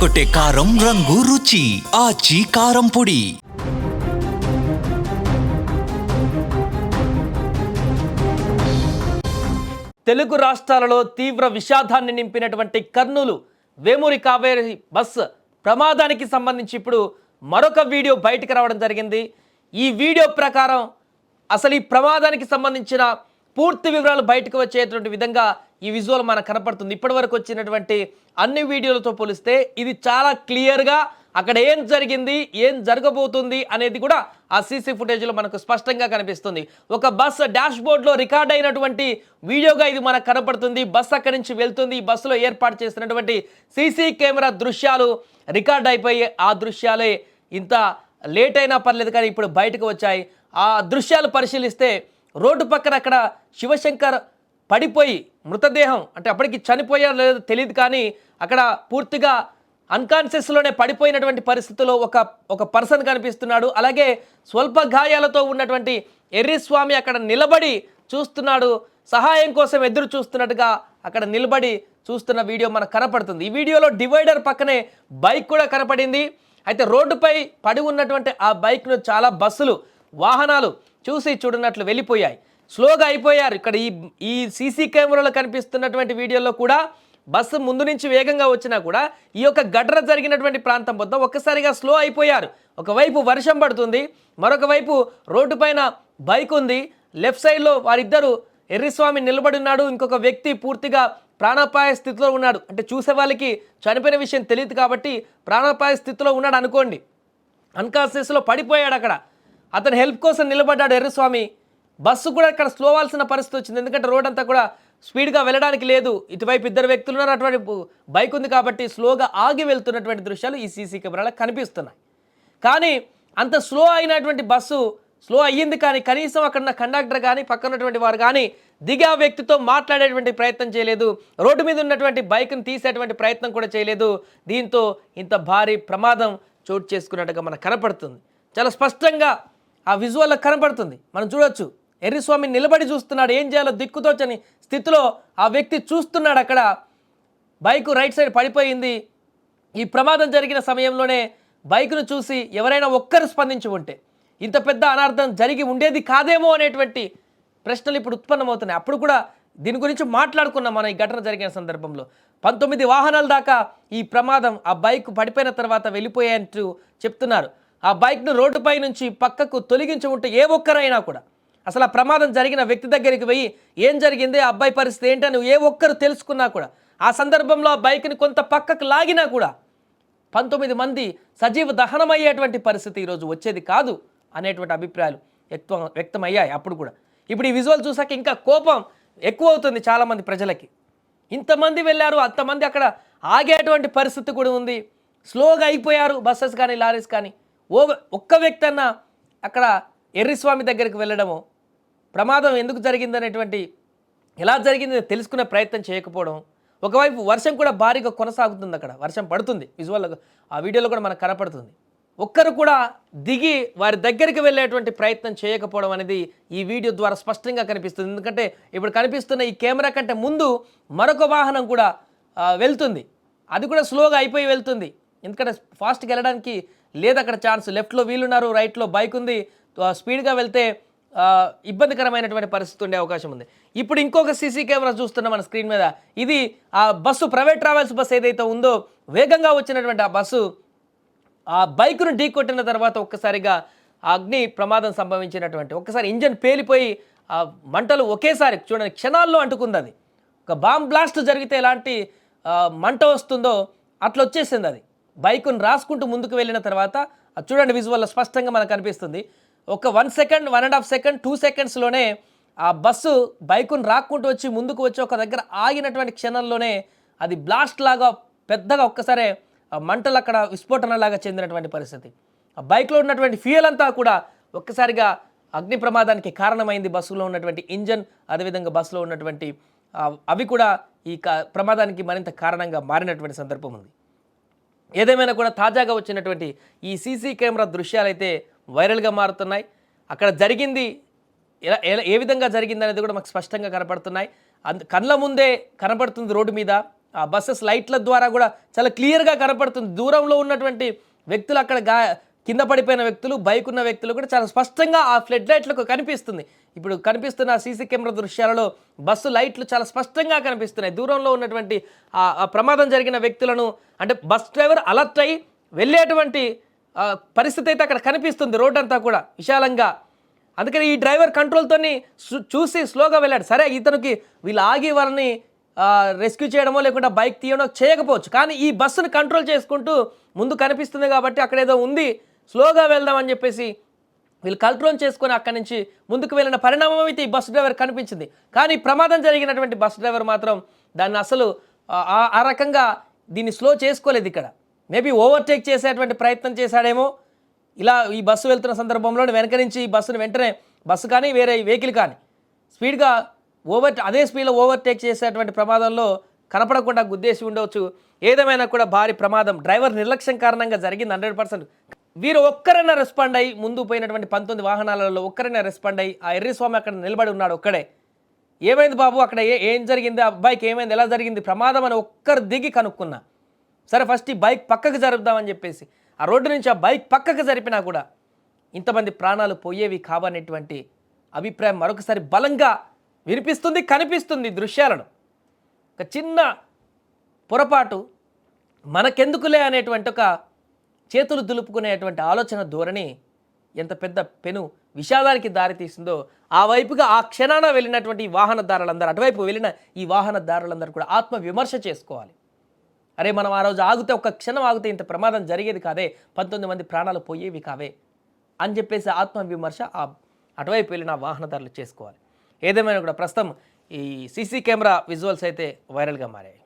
అదరగొట్టే కారం రంగు రుచి ఆచి కారం పొడి. తెలుగు రాష్ట్రాలలో తీవ్ర విషాదాన్ని నింపినటువంటి కర్నూలు వేమూరి కావేరి బస్ ప్రమాదానికి సంబంధించి ఇప్పుడు మరొక వీడియో బయటకు రావడం జరిగింది. ఈ వీడియో ప్రకారం అసలు ఈ ప్రమాదానికి సంబంధించిన పూర్తి వివరాలు బయటకు వచ్చేటువంటి విధంగా ఈ విజువల్ మనకు కనపడుతుంది. ఇప్పటివరకు వచ్చినటువంటి అన్ని వీడియోలతో పోలిస్తే ఇది చాలా క్లియర్గా అక్కడ ఏం జరిగింది, ఏం జరగబోతుంది అనేది కూడా ఆ సీసీ ఫుటేజ్లో మనకు స్పష్టంగా కనిపిస్తుంది. ఒక బస్ డాష్ బోర్డ్లో రికార్డ్ అయినటువంటి వీడియోగా ఇది మనకు కనపడుతుంది. బస్ అక్కడి నుంచి వెళ్తుంది. ఈ బస్సులో ఏర్పాటు చేసినటువంటి సీసీ కెమెరా దృశ్యాలు రికార్డ్ అయిపోయి ఆ దృశ్యాలే ఇంత లేట్ అయినా పర్లేదు కానీ ఇప్పుడు బయటకు వచ్చాయి. ఆ దృశ్యాలు పరిశీలిస్తే రోడ్డు పక్కన అక్కడ శివశంకర్ పడిపోయి మృతదేహం అంటే అప్పటికి చనిపోయారో లేదో తెలియదు కానీ అక్కడ పూర్తిగా అన్కాన్షియస్లోనే పడిపోయినటువంటి పరిస్థితిలో ఒక పర్సన్ కనిపిస్తున్నాడు. అలాగే స్వల్ప గాయాలతో ఉన్నటువంటి ఎర్రిస్వామి అక్కడ నిలబడి చూస్తున్నాడు. సహాయం కోసం ఎదురు చూస్తున్నట్టుగా అక్కడ నిలబడి చూస్తున్న వీడియో మనకు కనపడుతుంది. ఈ వీడియోలో డివైడర్ పక్కనే బైక్ కూడా కనపడింది. అయితే రోడ్డుపై పడి ఉన్నటువంటి ఆ బైక్ను చాలా బస్సులు వాహనాలు చూసి చూడనట్లు వెళ్ళిపోయాయి, స్లోగా అయిపోయారు. ఇక్కడ ఈ సీసీ కెమెరాలో కనిపిస్తున్నటువంటి వీడియోలో కూడా బస్సు ముందు నుంచి వేగంగా వచ్చినా కూడా ఈ యొక్క ఘటన జరిగినటువంటి ప్రాంతం వద్ద ఒక్కసారిగా స్లో అయిపోయారు. ఒకవైపు వర్షం పడుతుంది, మరొక వైపు రోడ్డు పైన బైక్ ఉంది. లెఫ్ట్ సైడ్లో వారిద్దరు ఎర్రిస్వామి నిలబడి ఉన్నాడు, ఇంకొక వ్యక్తి పూర్తిగా ప్రాణాపాయ స్థితిలో ఉన్నాడు. అంటే చూసే వాళ్ళకి చనిపోయిన విషయం తెలియదు కాబట్టి ప్రాణాపాయ స్థితిలో ఉన్నాడు అనుకోండి. అన్కాన్షియస్లో పడిపోయాడు. అక్కడ అతను హెల్ప్ కోసం నిలబడ్డాడు ఎర్రిస్వామి. బస్సు కూడా ఇక్కడ స్లో అవ్వాల్సిన పరిస్థితి వచ్చింది, ఎందుకంటే రోడ్ అంతా కూడా స్పీడ్గా వెళ్ళడానికి లేదు. ఇటువైపు ఇద్దరు వ్యక్తులు ఉన్నారు, అటువంటి బైక్ ఉంది కాబట్టి స్లోగా ఆగి వెళ్తున్నటువంటి దృశ్యాలు ఈ సీసీ కెమెరాలో కనిపిస్తున్నాయి. కానీ అంత స్లో అయినటువంటి బస్సు స్లో అయ్యింది కానీ కనీసం అక్కడ ఉన్న కండక్టర్ కానీ పక్కన ఉన్నటువంటి వారు కానీ దిగి ఆ వ్యక్తితో మాట్లాడేటువంటి ప్రయత్నం చేయలేదు. రోడ్డు మీద ఉన్నటువంటి బైక్ను తీసేటువంటి ప్రయత్నం కూడా చేయలేదు. దీంతో ఇంత భారీ ప్రమాదం చోటు చేసుకున్నట్టుగా మనకు కనపడుతుంది. చాలా స్పష్టంగా ఆ విజువల్లో కనపడుతుంది. మనం చూడొచ్చు, ఎర్రిస్వామి నిలబడి చూస్తున్నాడు, ఏం చేయాలో దిక్కుతోచని స్థితిలో ఆ వ్యక్తి చూస్తున్నాడు. అక్కడ బైకు రైట్ సైడ్ పడిపోయింది. ఈ ప్రమాదం జరిగిన సమయంలోనే బైకును చూసి ఎవరైనా ఒక్కరు స్పందించి ఉంటే ఇంత పెద్ద అనార్థం జరిగి ఉండేది కాదేమో అనేటువంటి ప్రశ్నలు ఇప్పుడు ఉత్పన్నమవుతున్నాయి. అప్పుడు కూడా దీని గురించి మాట్లాడుకున్నాం మనం ఈ ఘటన జరిగిన సందర్భంలో. 19 వాహనాల దాకా ఈ ప్రమాదం ఆ బైక్ పడిపోయిన తర్వాత వెళ్ళిపోయాయంటూ చెప్తున్నారు. ఆ బైక్ను రోడ్డుపై నుంచి పక్కకు తొలగించి ఉంటే ఏ ఒక్కరైనా కూడా అసలు ఆ ప్రమాదం జరిగిన వ్యక్తి దగ్గరికి పోయి ఏం జరిగింది, ఆ అబ్బాయి పరిస్థితి ఏంటని ఏ ఒక్కరు తెలుసుకున్నా కూడా ఆ సందర్భంలో ఆ బైక్ని కొంత పక్కకు లాగినా కూడా 19 మంది సజీవ దహనమయ్యేటువంటి పరిస్థితి ఈరోజు వచ్చేది కాదు అనేటువంటి అభిప్రాయాలు వ్యక్తమయ్యాయి అప్పుడు కూడా. ఇప్పుడు ఈ విజువల్ చూసాక ఇంకా కోపం ఎక్కువ అవుతుంది చాలామంది ప్రజలకి. ఇంతమంది వెళ్ళారు, అంతమంది అక్కడ ఆగేటువంటి పరిస్థితి కూడా ఉంది. స్లోగా అయిపోయారు బస్సెస్ కానీ లారీస్ కానీ. ఒక్క వ్యక్తి అన్న అక్కడ ఎర్రిస్వామి దగ్గరికి వెళ్ళడము, ప్రమాదం ఎందుకు జరిగిందనేటువంటి ఎలా జరిగింది తెలుసుకునే ప్రయత్నం చేయకపోవడం. ఒకవైపు వర్షం కూడా భారీగా కొనసాగుతుంది, అక్కడ వర్షం పడుతుంది. విజువల్ ఆ వీడియోలో కూడా మనకు కనపడుతుంది. ఒక్కరు కూడా దిగి వారి దగ్గరికి వెళ్ళేటువంటి ప్రయత్నం చేయకపోవడం అనేది ఈ వీడియో ద్వారా స్పష్టంగా కనిపిస్తుంది. ఎందుకంటే ఇప్పుడు కనిపిస్తున్న ఈ కెమెరా కంటే ముందు మరొక వాహనం కూడా వెళ్తుంది, అది కూడా స్లోగా అయిపోయి వెళ్తుంది. ఎందుకంటే ఫాస్ట్గా వెళ్ళడానికి లేదు అక్కడ ఛాన్స్. లెఫ్ట్లో వీలున్నారు, రైట్లో బైక్ ఉంది. స్పీడ్గా వెళ్తే ఇబ్బందికరమైనటువంటి పరిస్థితి ఉండే అవకాశం ఉంది. ఇప్పుడు ఇంకొక సీసీ కెమెరా చూస్తున్నాం మన స్క్రీన్ మీద. ఇది ఆ బస్సు, ప్రైవేట్ ట్రావెల్స్ బస్సు ఏదైతే ఉందో వేగంగా వచ్చినటువంటి ఆ బస్సు ఆ బైకును ఢీకొట్టిన తర్వాత ఒక్కసారిగా అగ్ని ప్రమాదం సంభవించినటువంటి, ఒక్కసారి ఇంజన్ పేలిపోయి ఆ మంటలు ఒకేసారి చూడండి క్షణాల్లో అంటుకుంది. అది ఒక బాంబ్ బ్లాస్ట్ జరిగితే ఎలాంటి మంట వస్తుందో అట్లా వచ్చేసింది. అది బైకును రాసుకుంటూ ముందుకు వెళ్ళిన తర్వాత చూడండి విజువల్లో స్పష్టంగా మనకు కనిపిస్తుంది. ఒక 1 సెకండ్, 1.5 సెకండ్, 2 సెకండ్స్లోనే ఆ బస్సు బైకును రాక్కుంటూ వచ్చి ముందుకు వచ్చి ఒక దగ్గర ఆగినటువంటి క్షణంలోనే అది బ్లాస్ట్ లాగా పెద్దగా ఒక్కసారే మంటలు అక్కడ విస్ఫోటనలాగా చెందినటువంటి పరిస్థితి. ఆ బైక్లో ఉన్నటువంటి ఫ్యూయల్ అంతా కూడా ఒక్కసారిగా అగ్ని ప్రమాదానికి కారణమైంది. బస్సులో ఉన్నటువంటి ఇంజన్, అదేవిధంగా బస్సులో ఉన్నటువంటి అవి కూడా ఈ ప్రమాదానికి మరింత కారణంగా మారినటువంటి సందర్భం ఉంది. ఏదేమైనా కూడా తాజాగా వచ్చినటువంటి ఈ సీసీ కెమెరా దృశ్యాలు అయితే వైరల్గా మారుతున్నాయి. అక్కడ జరిగింది ఏ విధంగా జరిగింది అనేది కూడా మాకు స్పష్టంగా కనపడుతున్నాయి. కళ్ళ ముందే కనపడుతుంది రోడ్డు మీద. ఆ బస్సెస్ లైట్ల ద్వారా కూడా చాలా క్లియర్గా కనపడుతుంది. దూరంలో ఉన్నటువంటి వ్యక్తులు అక్కడ కింద పడిపోయిన వ్యక్తులు, బైక్ ఉన్న వ్యక్తులు కూడా చాలా స్పష్టంగా ఆ ఫ్లడ్ లైట్లకు కనిపిస్తుంది. ఇప్పుడు కనిపిస్తున్న సీసీ కెమెరా దృశ్యాలలో బస్సు లైట్లు చాలా స్పష్టంగా కనిపిస్తున్నాయి. దూరంలో ఉన్నటువంటి ఆ ప్రమాదం జరిగిన వ్యక్తులను అంటే బస్ డ్రైవర్ అలర్ట్ అయ్యి వెళ్ళేటువంటి పరిస్థితి అయితే అక్కడ కనిపిస్తుంది. రోడ్ అంతా కూడా విశాలంగా. అందుకని ఈ డ్రైవర్ కంట్రోల్తోని చూసి స్లోగా వెళ్ళాడు. సరే ఇతనికి వీళ్ళు ఆగి వాళ్ళని రెస్క్యూ చేయడమో లేకుండా బైక్ తీయడమో చేయకపోవచ్చు, కానీ ఈ బస్సును కంట్రోల్ చేసుకుంటూ ముందు కనిపిస్తుంది కాబట్టి అక్కడ ఏదో ఉంది, స్లోగా వెళ్దామని చెప్పేసి వీళ్ళు కంట్రోల్ చేసుకొని అక్కడి నుంచి ముందుకు వెళ్ళిన పరిణామం అయితే ఈ బస్సు డ్రైవర్ కనిపించింది. కానీ ప్రమాదం జరిగినటువంటి బస్సు డ్రైవర్ మాత్రం దాన్ని అసలు ఆ రకంగా దీన్ని స్లో చేసుకోలేదు. ఇక్కడ మేబీ ఓవర్టేక్ చేసేటువంటి ప్రయత్నం చేశాడేమో. ఇలా ఈ బస్సు వెళ్తున్న సందర్భంలో వెనక నుంచి ఈ బస్సును వెంటనే బస్సు కానీ వేరే వెహికల్ కానీ స్పీడ్గా అదే స్పీడ్లో ఓవర్టేక్ చేసేటువంటి ప్రమాదంలో కనపడకుండా గుద్దేసి ఉండవచ్చు. ఏదేమైనా కూడా భారీ ప్రమాదం డ్రైవర్ నిర్లక్ష్యం కారణంగా జరిగింది 100%. వీరు ఒక్కరైనా రెస్పాండ్ అయ్యి ముందు పోయినటువంటి 19 వాహనాలలో ఒక్కరైనా రెస్పాండ్ అయ్యి ఆ ఎర్రిస్వామి అక్కడ నిలబడి ఉన్నాడు ఒక్కడే. ఏమైంది బాబు అక్కడ ఏం జరిగింది, ఆ అబ్బాయికి ఏమైంది, ఎలా జరిగింది ప్రమాదం అని ఒక్కరు దిగి కనుక్కున్నా. సరే ఫస్ట్ ఈ బైక్ పక్కకు జరుపుదామని చెప్పేసి ఆ రోడ్డు నుంచి ఆ బైక్ పక్కకు జరిపినా కూడా ఇంతమంది ప్రాణాలు పోయేవి కావనేటువంటి అభిప్రాయం మరొకసారి బలంగా వినిపిస్తుంది, కనిపిస్తుంది దృశ్యాలను. ఒక చిన్న పొరపాటు మనకెందుకులే అనేటువంటి ఒక చేతులు దులుపుకునేటువంటి ఆలోచన ధోరణి ఎంత పెద్ద పెను విషాదానికి దారితీస్తుందో ఆ వైపుగా ఆ క్షణాన వెళ్ళినటువంటి ఈ వాహనదారులందరూ, అటువైపు వెళ్ళిన ఈ వాహనదారులందరూ కూడా ఆత్మ విమర్శ చేసుకోవాలి. అరే మనం ఆ రోజు ఆగితే ఒక్క క్షణం ఆగితే ఇంత ప్రమాదం జరిగేది కాదే, 19 మంది ప్రాణాలు పోయేవి కావే అని చెప్పేసి ఆత్మ విమర్శ అటువైపు వెళ్ళిన వాహనదారులు చేసుకోవాలి. ఏదేమైనా కూడా ప్రస్తుతం ఈ సీసీ కెమెరా విజువల్స్ అయితే వైరల్గా మారాయి.